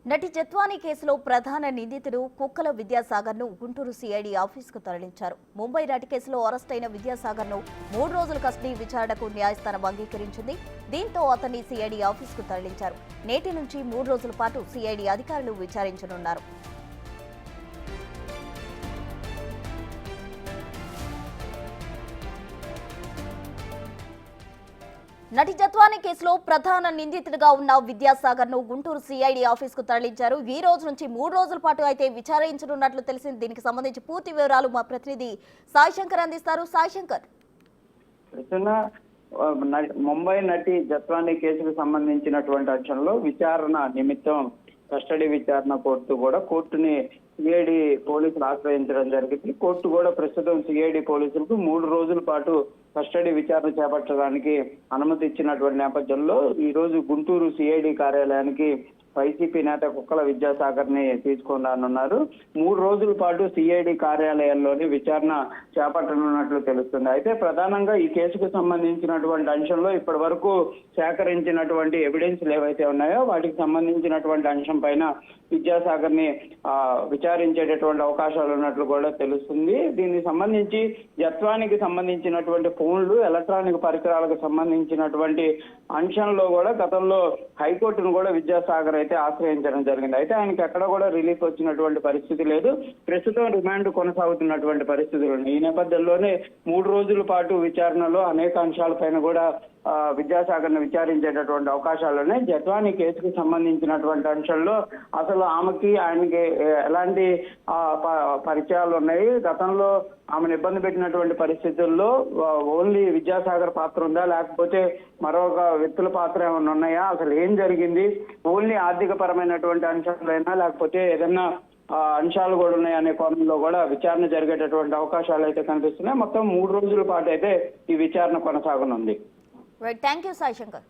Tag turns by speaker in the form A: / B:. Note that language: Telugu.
A: నటి జత్వానీ కేసులో ప్రధాన నిందితుడు కుక్కల విద్యాసాగర్ను గుంటూరు సిఐడి ఆఫీసుకు తరలించారు. ముంబై నటి కేసులో అరెస్ట్ అయిన విద్యాసాగర్ను 3 రోజుల కస్టడీ విచారణకు న్యాయస్థానం అంగీకరించింది. దీంతో అతన్ని సిఐడి ఆఫీసుకు తరలించారు. నేటి నుంచి 3 రోజుల పాటు సిఐడి అధికారులు విచారించనున్నారు. నటి జత్వానీ కేసులో ప్రధాన నిందితుడిగా ఉన్న విద్యాసాగర్ను గుంటూరు సిఐడి ఆఫీసుకు తరలించారు. ఈ రోజు నుంచి 3 రోజుల పాటు అయితే విచారించనున్నట్లు తెలిసింది. దీనికి సంబంధించి పూర్తి వివరాలు మా ప్రతినిధి సాయి శంకర్ అందిస్తారు. సాయి శంకర్,
B: ముంబై నటి జత్వానీ కేసుకు సంబంధించినటువంటి అంశంలో విచారణ నిమిత్తం కస్టడీ విచారణ కోర్టుని సిఐడి పోలీసులు ఆశ్రయించడం జరిగింది. కోర్టు కూడా ప్రస్తుతం సిఐడి పోలీసులకు 3 రోజుల పాటు కస్టడీ విచారణ చేపట్టడానికి అనుమతి ఇచ్చినటువంటి నేపథ్యంలో ఈ రోజు గుంటూరు సిఐడి కార్యాలయానికి వైసీపీ నేత కుక్కల విద్యాసాగర్ ని తీసుకొని రానున్నారు. 3 రోజుల పాటు సిఐడి కార్యాలయంలోని విచారణ చేపట్టనున్నట్లు తెలుస్తుంది. అయితే ప్రధానంగా ఈ కేసుకు సంబంధించినటువంటి అంశంలో ఇప్పటి వరకు సేకరించినటువంటి ఎవిడెన్స్లు ఏవైతే ఉన్నాయో వాటికి సంబంధించినటువంటి అంశం పైన విద్యాసాగర్ ని విచారించేటటువంటి అవకాశాలు ఉన్నట్లు కూడా తెలుస్తుంది. దీనికి సంబంధించి జత్వానికి సంబంధించినటువంటి ఫోన్లు, ఎలక్ట్రానిక్ పరికరాలకు సంబంధించినటువంటి అంశంలో కూడా గతంలో హైకోర్టును కూడా విద్యాసాగర్ అయితే ఆశ్రయించడం జరిగింది. అయితే ఆయనకి ఎక్కడ కూడా రిలీఫ్ వచ్చినటువంటి పరిస్థితి లేదు. ప్రస్తుతం రిమాండ్ కొనసాగుతున్నటువంటి పరిస్థితులు ఉన్నాయి. ఈ నేపథ్యంలోనే 3 రోజుల పాటు విచారణలో అనేక అంశాలపైన కూడా విద్యాసాగర్ ను విచారించేటటువంటి అవకాశాలు ఉన్నాయి. జత్వానీ కేసుకు సంబంధించినటువంటి అంశంలో అసలు ఆమెకి ఆయనకి ఎలాంటి పరిచయాలు ఉన్నాయి, గతంలో ఆమెను ఇబ్బంది పెట్టినటువంటి పరిస్థితుల్లో ఓన్లీ విద్యాసాగర్ పాత్ర ఉందా, లేకపోతే మరొక వ్యక్తుల పాత్ర ఏమైనా ఉన్నాయా, అసలు ఏం జరిగింది, ఓన్లీ ఆర్థిక పరమైనటువంటి అంశాలైనా లేకపోతే ఏదన్నా అంశాలు కూడా ఉన్నాయనే కోణంలో కూడా విచారణ జరిగేటటువంటి అవకాశాలు అయితే కనిపిస్తున్నాయి. మొత్తం 3 రోజుల పాటు అయితే ఈ విచారణ కొనసాగనుంది.
A: Thank you Sai Shankar.